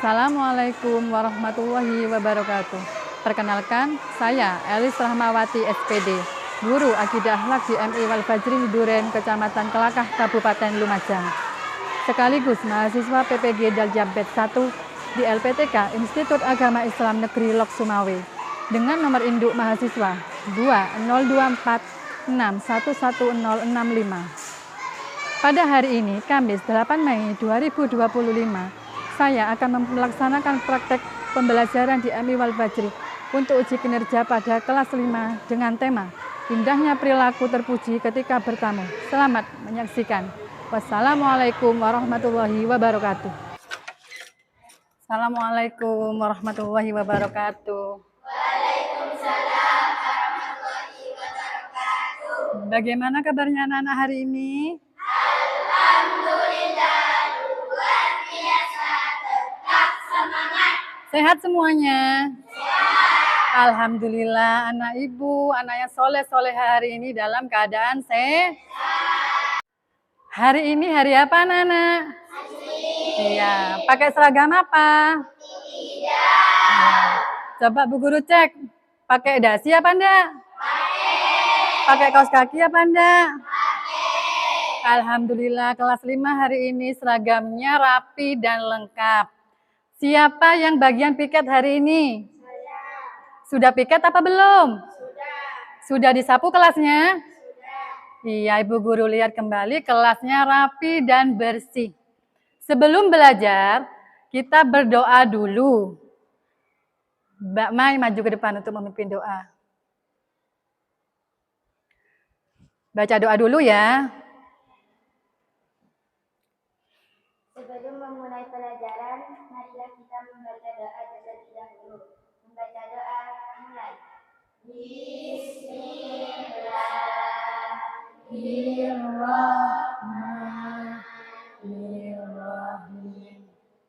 Assalamualaikum warahmatullahi wabarakatuh. Perkenalkan, saya Elis Rahmawati SPD, Guru Akidah Akhlak di MI Wal Fajri Duren, Kecamatan Kelakah, Kabupaten Lumajang. Sekaligus mahasiswa PPG Daljabet 1 di LPTK Institut Agama Islam Negeri Lok Sumawe dengan nomor induk mahasiswa 20246111065. Pada hari ini, Kamis 8 Mei 2025, saya akan melaksanakan praktek pembelajaran di MI Wal Fajri untuk uji kinerja pada kelas 5 dengan tema Indahnya Perilaku Terpuji Ketika Bertamu. Selamat menyaksikan. Wassalamualaikum warahmatullahi wabarakatuh. Assalamualaikum warahmatullahi wabarakatuh. Waalaikumsalam warahmatullahi wabarakatuh. Bagaimana kabarnya anak-anak hari ini? Alhamdulillah, luar biasa, tetap semangat. Sehat semuanya? Sehat. Alhamdulillah, anak ibu, anak yang soleh-soleh hari ini dalam keadaan sehat. Hari ini hari apa anak-anak? Iya, pakai seragam apa? Tidak. Coba Bu Guru cek, pakai dasi apa enggak? Pakai kaos kaki apa enggak? Alhamdulillah, kelas 5 hari ini seragamnya rapi dan lengkap. Siapa yang bagian piket hari ini? Sudah piket apa belum? Sudah disapu kelasnya? Iya, Ibu Guru lihat kembali kelasnya rapi dan bersih. Sebelum belajar, kita berdoa dulu. Mbak Mai maju ke depan untuk memimpin doa. Baca doa dulu ya. Sebelum memulai pelajaran, marilah kita membaca doa terlebih dahulu. Membaca doa, mulai. Bismillahirrahmanirrahim.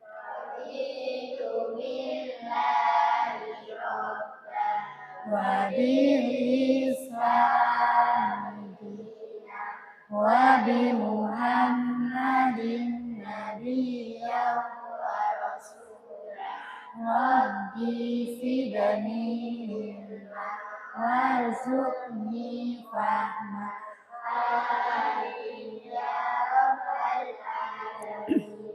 Raditu billahi rabban Wa bil Islam dinah wa bi Muhammadin nabiyyan wa rasulah Rabbi zidni ilma warzuqni fahma. Amin ya rabbal alamin.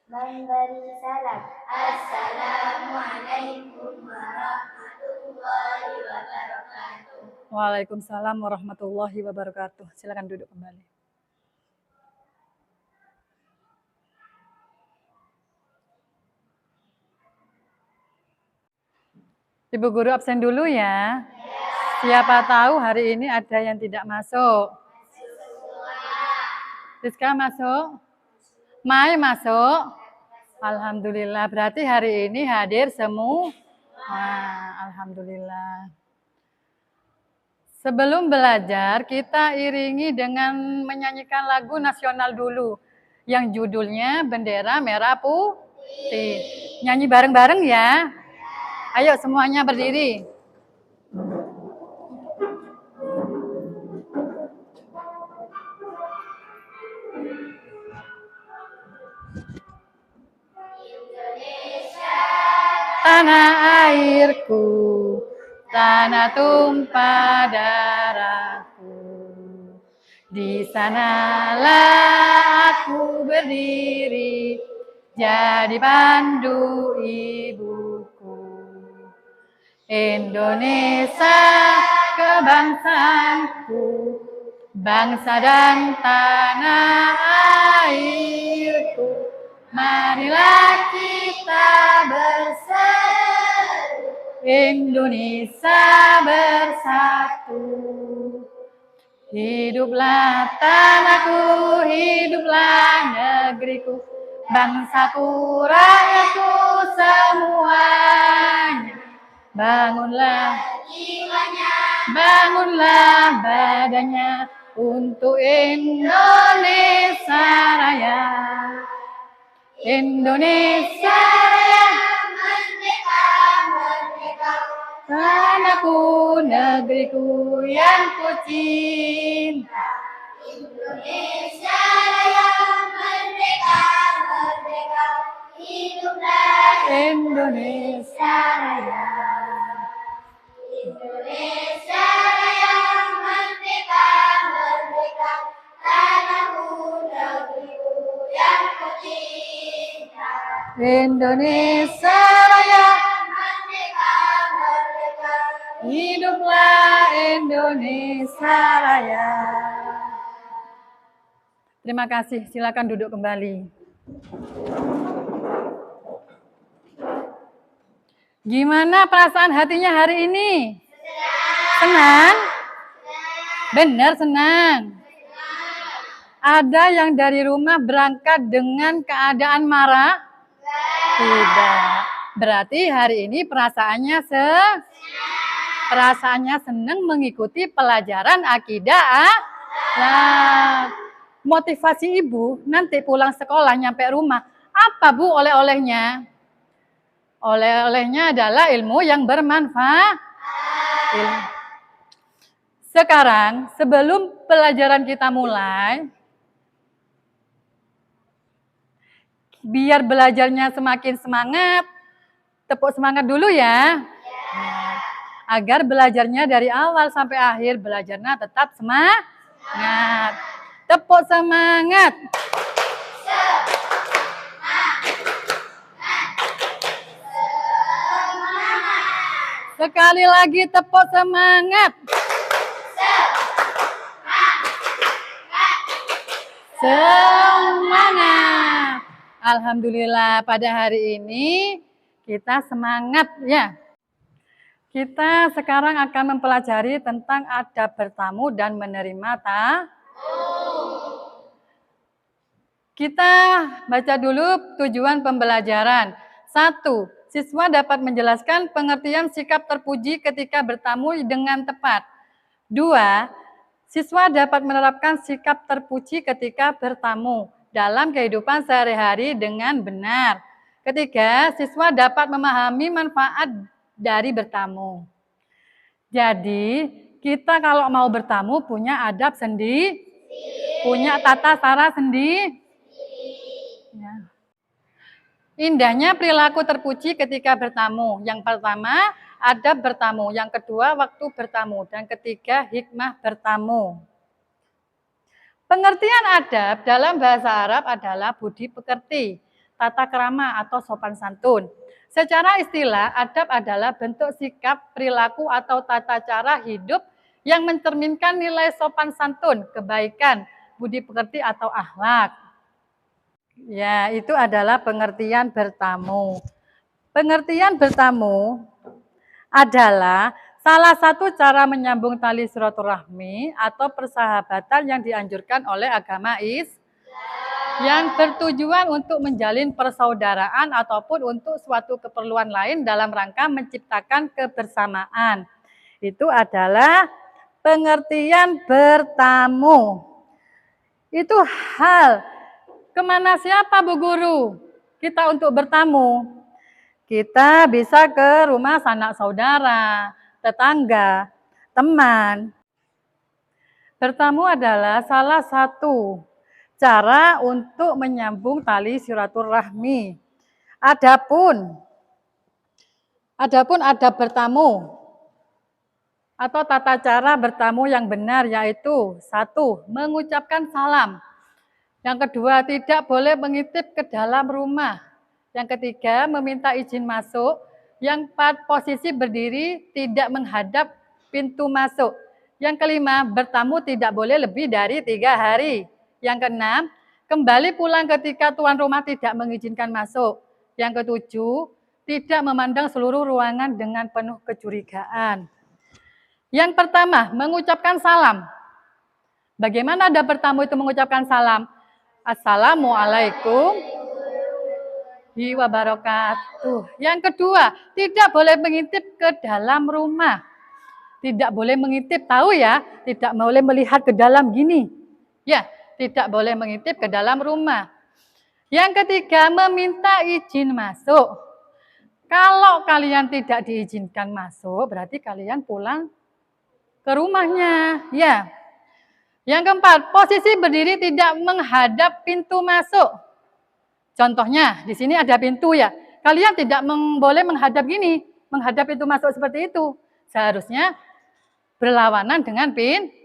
Memberi salam. Assalamualaikum warahmatullahi wabarakatuh. Waalaikumsalam warahmatullahi wabarakatuh. Silakan duduk kembali. Ibu Guru absen dulu ya. Siapa tahu hari ini ada yang tidak masuk. Rizka masuk? Mai masuk? Alhamdulillah, berarti hari ini hadir semua. Alhamdulillah. Sebelum belajar, kita iringi dengan menyanyikan lagu nasional dulu. Yang judulnya Bendera Merah Putih. Nyanyi bareng-bareng ya. Ayo semuanya berdiri. Tanah airku, tanah tumpah darahku. Di sanalah aku berdiri, jadi pandu ibuku. Indonesia kebangsaanku, bangsa dan tanah airku. Marilah kita bersatu, Indonesia bersatu. Hiduplah tanahku, hiduplah negeriku, bangsaku, rakyatku semuanya. Bangunlah jiwanya, bangunlah badannya untuk Indonesia Raya. Indonesia Raya, merdeka, merdeka. Tanahku, negeriku yang ku cinta. Indonesia Raya, merdeka, merdeka. Hidup Indonesia Raya. Indonesia Raya merdeka, merdeka, tanahku, negeriku yang kucinta. Indonesia Raya, Merdeka, merdeka, hiduplah Indonesia Raya. Terima kasih, silakan duduk kembali. Gimana perasaan hatinya hari ini? Senang? Benar senang. Ada yang dari rumah berangkat dengan keadaan marah? Tidak. Berarti hari ini perasaannya senang mengikuti pelajaran akidah akhlak. Motivasi ibu nanti pulang sekolah nyampe rumah, apa Bu oleh-olehnya? Oleh-olehnya adalah ilmu yang bermanfaat. Sekarang sebelum pelajaran kita mulai, biar belajarnya semakin semangat, tepuk semangat dulu ya. Agar belajarnya dari awal sampai akhir, belajarnya tetap semangat. Tepuk semangat. Sekali lagi tepuk semangat. Semangat. Alhamdulillah pada hari ini kita semangat ya. Kita sekarang akan mempelajari tentang adab bertamu dan menerima tamu. Kita baca dulu tujuan pembelajaran. 1. Siswa dapat menjelaskan pengertian sikap terpuji ketika bertamu dengan tepat. 2. Siswa dapat menerapkan sikap terpuji ketika bertamu dalam kehidupan sehari-hari dengan benar. 3. Siswa dapat memahami manfaat dari bertamu. Jadi, kita kalau mau bertamu punya adab sendiri, punya tata cara sendiri. Ya. Indahnya perilaku terpuji ketika bertamu. Yang pertama, adab bertamu. Yang kedua, waktu bertamu. Dan ketiga, hikmah bertamu. Pengertian adab dalam bahasa Arab adalah budi pekerti, tata krama atau sopan santun. Secara istilah, adab adalah bentuk sikap, perilaku atau tata cara hidup yang mencerminkan nilai sopan santun, kebaikan, budi pekerti atau akhlak. Ya, itu adalah pengertian bertamu. Pengertian bertamu adalah salah satu cara menyambung tali silaturahmi atau persahabatan yang dianjurkan oleh agama Islam yang bertujuan untuk menjalin persaudaraan ataupun untuk suatu keperluan lain dalam rangka menciptakan kebersamaan. Itu adalah pengertian bertamu. Itu hal kemana siapa Bu Guru? Kita untuk bertamu. Kita bisa ke rumah sanak saudara, tetangga, teman. Bertamu adalah salah satu cara untuk menyambung tali silaturahmi. Adapun adab bertamu atau tata cara bertamu yang benar yaitu 1. Mengucapkan salam. Yang kedua, tidak boleh mengintip ke dalam rumah. Yang ketiga, meminta izin masuk. Yang keempat, posisi berdiri tidak menghadap pintu masuk. Yang kelima, bertamu tidak boleh lebih dari 3 hari. Yang keenam, kembali pulang ketika tuan rumah tidak mengizinkan masuk. Yang ketujuh, tidak memandang seluruh ruangan dengan penuh kecurigaan. Yang pertama, mengucapkan salam. Bagaimana ada bertamu itu mengucapkan salam? Assalamualaikum wabarakatuh. Yang kedua, tidak boleh mengintip ke dalam rumah. Tidak boleh mengintip, tahu ya? Tidak boleh melihat ke dalam gini. Ya, tidak boleh mengintip ke dalam rumah. Yang ketiga, meminta izin masuk. Kalau kalian tidak diizinkan masuk, berarti kalian pulang ke rumahnya. Ya. Yang keempat, posisi berdiri tidak menghadap pintu masuk. Contohnya, di sini ada pintu ya. Kalian tidak boleh menghadap gini. Menghadap itu masuk seperti itu. Seharusnya berlawanan dengan pintu.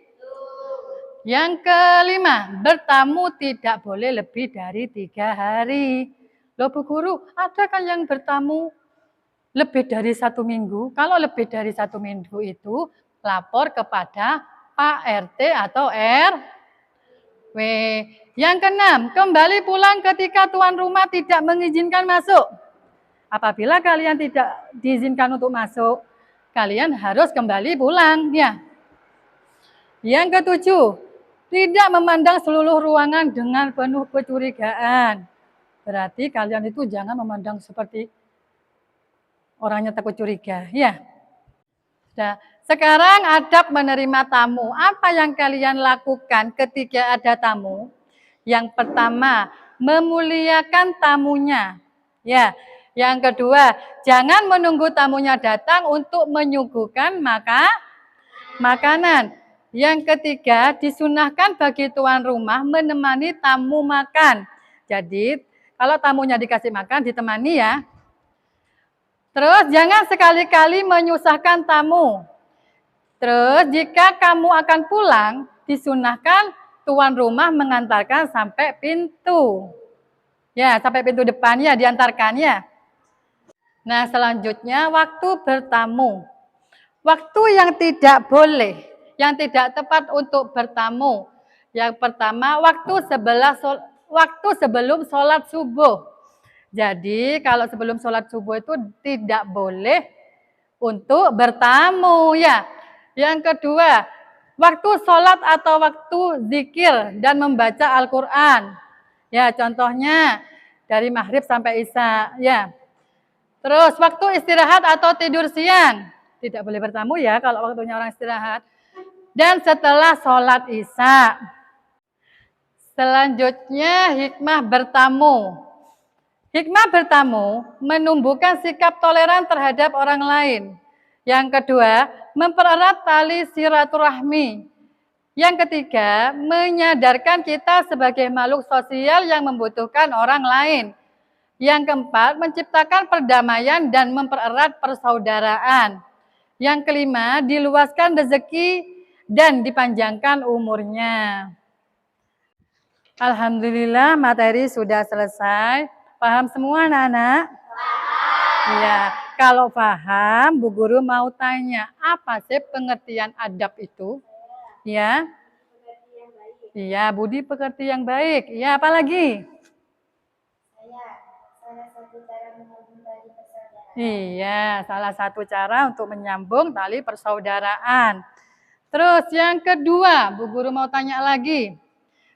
Yang kelima, bertamu tidak boleh lebih dari 3 hari. Loh Bu Guru, ada kan yang bertamu lebih dari 1 minggu? Kalau lebih dari 1 minggu itu, lapor kepada Pak RT atau RW. Yang keenam, kembali pulang ketika tuan rumah tidak mengizinkan masuk. Apabila kalian tidak diizinkan untuk masuk, kalian harus kembali pulang. Ya. Yang ketujuh, tidak memandang seluruh ruangan dengan penuh kecurigaan. Berarti kalian itu jangan memandang seperti orangnya takut curiga. Ya. Nah, sekarang adab menerima tamu. Apa yang kalian lakukan ketika ada tamu? Yang pertama, memuliakan tamunya. Ya. Yang kedua, jangan menunggu tamunya datang untuk menyuguhkan makanan. Yang ketiga, disunahkan bagi tuan rumah menemani tamu makan. Jadi, kalau tamunya dikasih makan, ditemani ya. Terus, jangan sekali-kali menyusahkan tamu. Terus, jika kamu akan pulang, disunahkan tuan rumah mengantarkan sampai pintu. Ya, sampai pintu depannya diantarkannya. Nah, selanjutnya waktu bertamu. Waktu yang tidak boleh, yang tidak tepat untuk bertamu. Yang pertama, waktu sebelum sholat subuh. Jadi, kalau sebelum sholat subuh itu tidak boleh untuk bertamu ya. Yang kedua, waktu sholat atau waktu zikir dan membaca Al-Quran. Ya, contohnya dari maghrib sampai isya. Ya. Terus, waktu istirahat atau tidur siang. Tidak boleh bertamu ya kalau waktunya orang istirahat. Dan setelah sholat isya. Selanjutnya hikmah bertamu. Hikmah bertamu menumbuhkan sikap toleran terhadap orang lain. Yang kedua, mempererat tali silaturahmi. Yang ketiga, menyadarkan kita sebagai makhluk sosial yang membutuhkan orang lain. Yang keempat, menciptakan perdamaian dan mempererat persaudaraan. Yang kelima, diluaskan rezeki dan dipanjangkan umurnya. Alhamdulillah materi sudah selesai. Paham semua anak-anak? Paham. Iya, kalau paham Bu Guru mau tanya, apa sih pengertian adab itu? Ya. Iya, budi pekerti yang baik. Iya, apa lagi? Salah satu cara menyambung tali persaudaraan. Iya, salah satu cara untuk menyambung tali persaudaraan. Terus yang kedua, Bu Guru mau tanya lagi.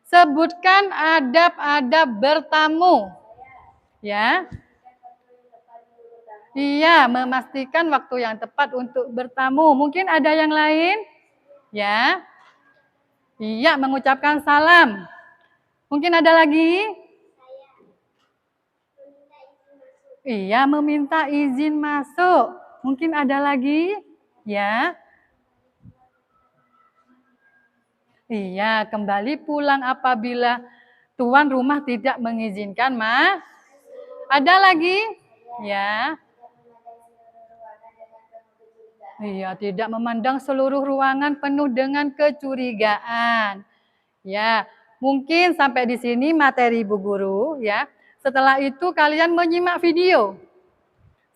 Sebutkan adab-adab bertamu. Ya. Iya, memastikan waktu yang tepat untuk bertamu. Mungkin ada yang lain? Ya. Iya, mengucapkan salam. Mungkin ada lagi? Iya, meminta izin masuk. Mungkin ada lagi? Ya. Iya, kembali pulang apabila tuan rumah tidak mengizinkan, Ma. Ada lagi? Ya. Iya, tidak memandang seluruh ruangan penuh dengan kecurigaan. Ya, mungkin sampai di sini materi Bu Guru ya. Setelah itu kalian menyimak video.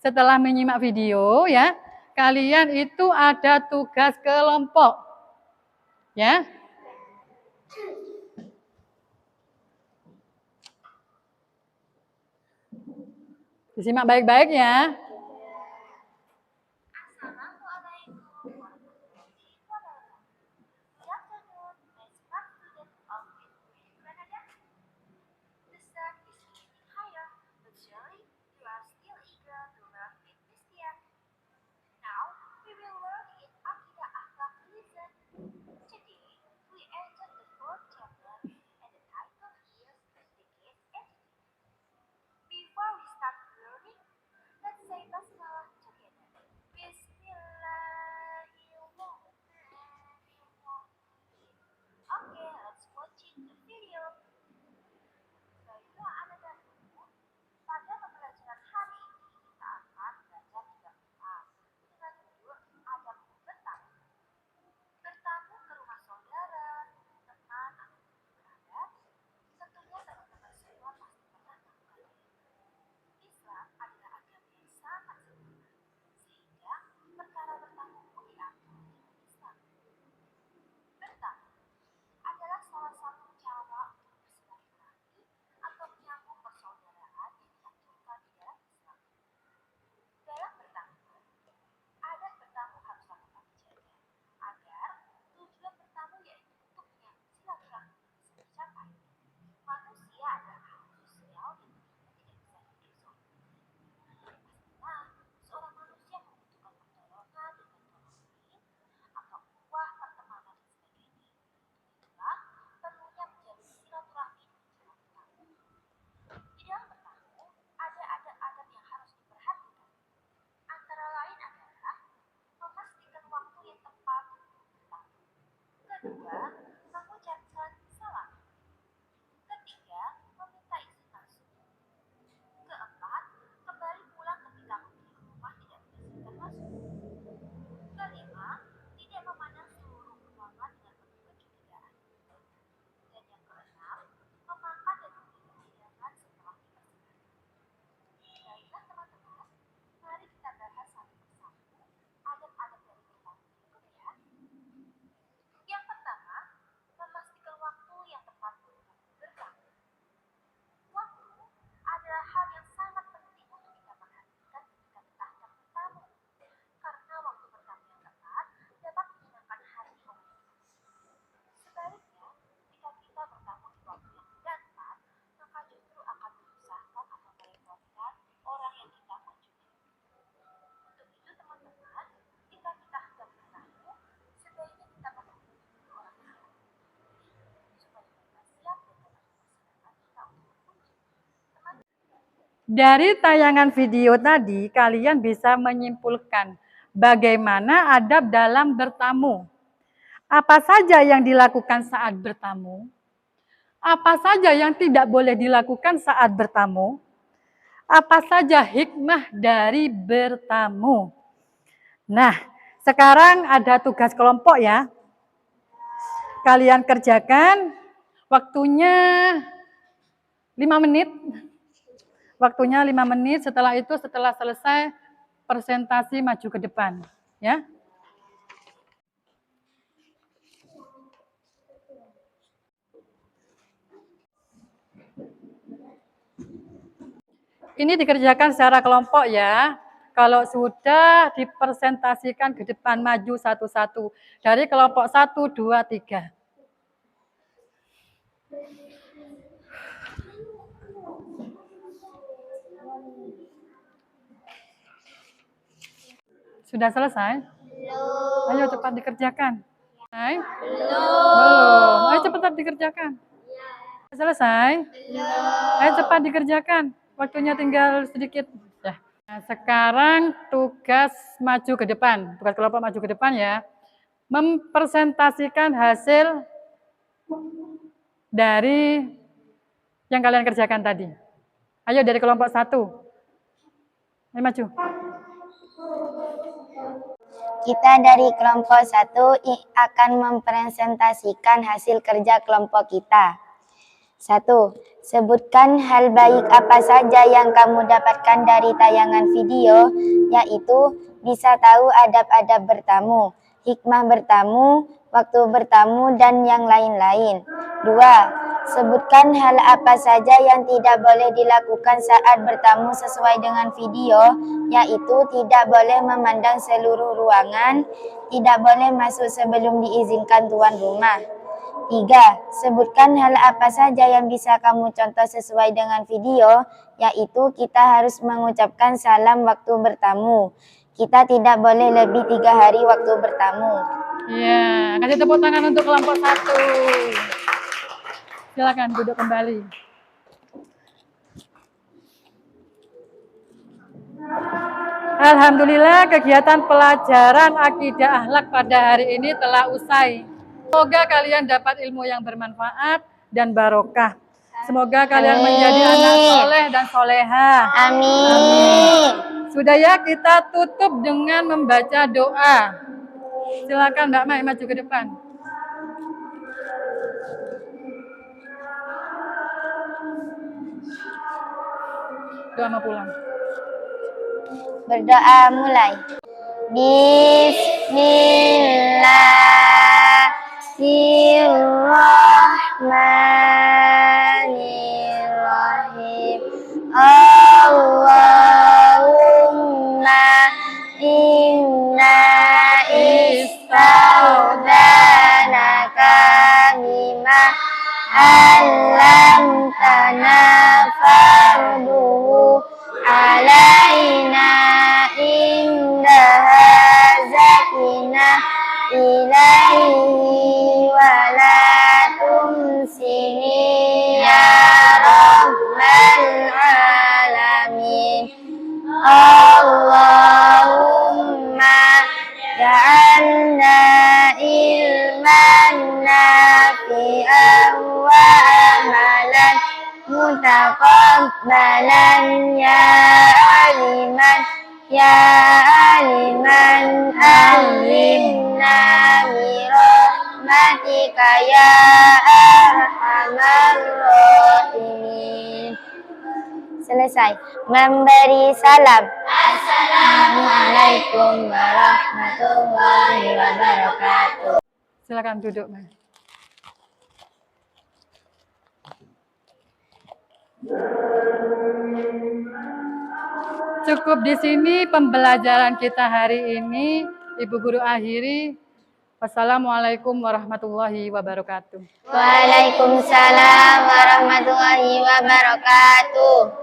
Setelah menyimak video ya, kalian itu ada tugas kelompok. Ya. Disimak baik-baik ya. Dari tayangan video tadi, kalian bisa menyimpulkan bagaimana adab dalam bertamu. Apa saja yang dilakukan saat bertamu? Apa saja yang tidak boleh dilakukan saat bertamu? Apa saja hikmah dari bertamu? Nah, sekarang ada tugas kelompok ya. Kalian kerjakan, waktunya 5 menit. Waktunya 5 menit, setelah itu setelah selesai presentasi maju ke depan, ya. Ini dikerjakan secara kelompok ya. Kalau sudah dipresentasikan ke depan maju satu-satu dari kelompok 1, 2, 3. Sudah selesai? Belum. Ayo cepat dikerjakan. Belum. Belum. Ayo cepat dikerjakan. Selesai? Belum. Ayo cepat dikerjakan. Waktunya tinggal sedikit. Ya. Nah, sekarang tugas maju ke depan. Tugas kelompok maju ke depan ya. Mempresentasikan hasil dari yang kalian kerjakan tadi. Ayo dari kelompok 1. Ayo maju. Kita dari kelompok 1 akan mempresentasikan hasil kerja kelompok kita. 1. Sebutkan hal baik apa saja yang kamu dapatkan dari tayangan video, yaitu bisa tahu adab-adab bertamu, hikmah bertamu, waktu bertamu, dan yang lain-lain. 2. Sebutkan hal apa saja yang tidak boleh dilakukan saat bertamu sesuai dengan video, yaitu tidak boleh memandang seluruh ruangan, tidak boleh masuk sebelum diizinkan tuan rumah. 3. Sebutkan hal apa saja yang bisa kamu contoh sesuai dengan video, yaitu kita harus mengucapkan salam waktu bertamu. Kita tidak boleh lebih 3 hari waktu bertamu. Iya, kasih tepuk tangan untuk kelompok 1. Silakan duduk kembali. Alhamdulillah kegiatan pelajaran akidah akhlak pada hari ini telah usai. Semoga kalian dapat ilmu yang bermanfaat dan barokah. Semoga kalian menjadi anak soleh dan soleha. Amin. Sudah ya, kita tutup dengan membaca doa. Silakan Mbak Mai maju ke depan. Doa mau pulang. Berdoa mulai. Bismillahirrahmanirrahim. Allahumma inna istaudanaka mimma alamtana farduhu alaina indaha zakina ilaihi wala tumsini ya rabbal alamin. Allahumma ja'alna ilman nafi'an wa amalan mutaqabbalan ya aliman alimna birahmatika ya arhamar rahimin. Selesai. Memberi salam. Assalamualaikum warahmatullahi wabarakatuh. Silakan duduk, Mas. Cukup di sini pembelajaran kita hari ini. Ibu Guru akhiri. Wassalamualaikum warahmatullahi wabarakatuh. Waalaikumsalam warahmatullahi wabarakatuh.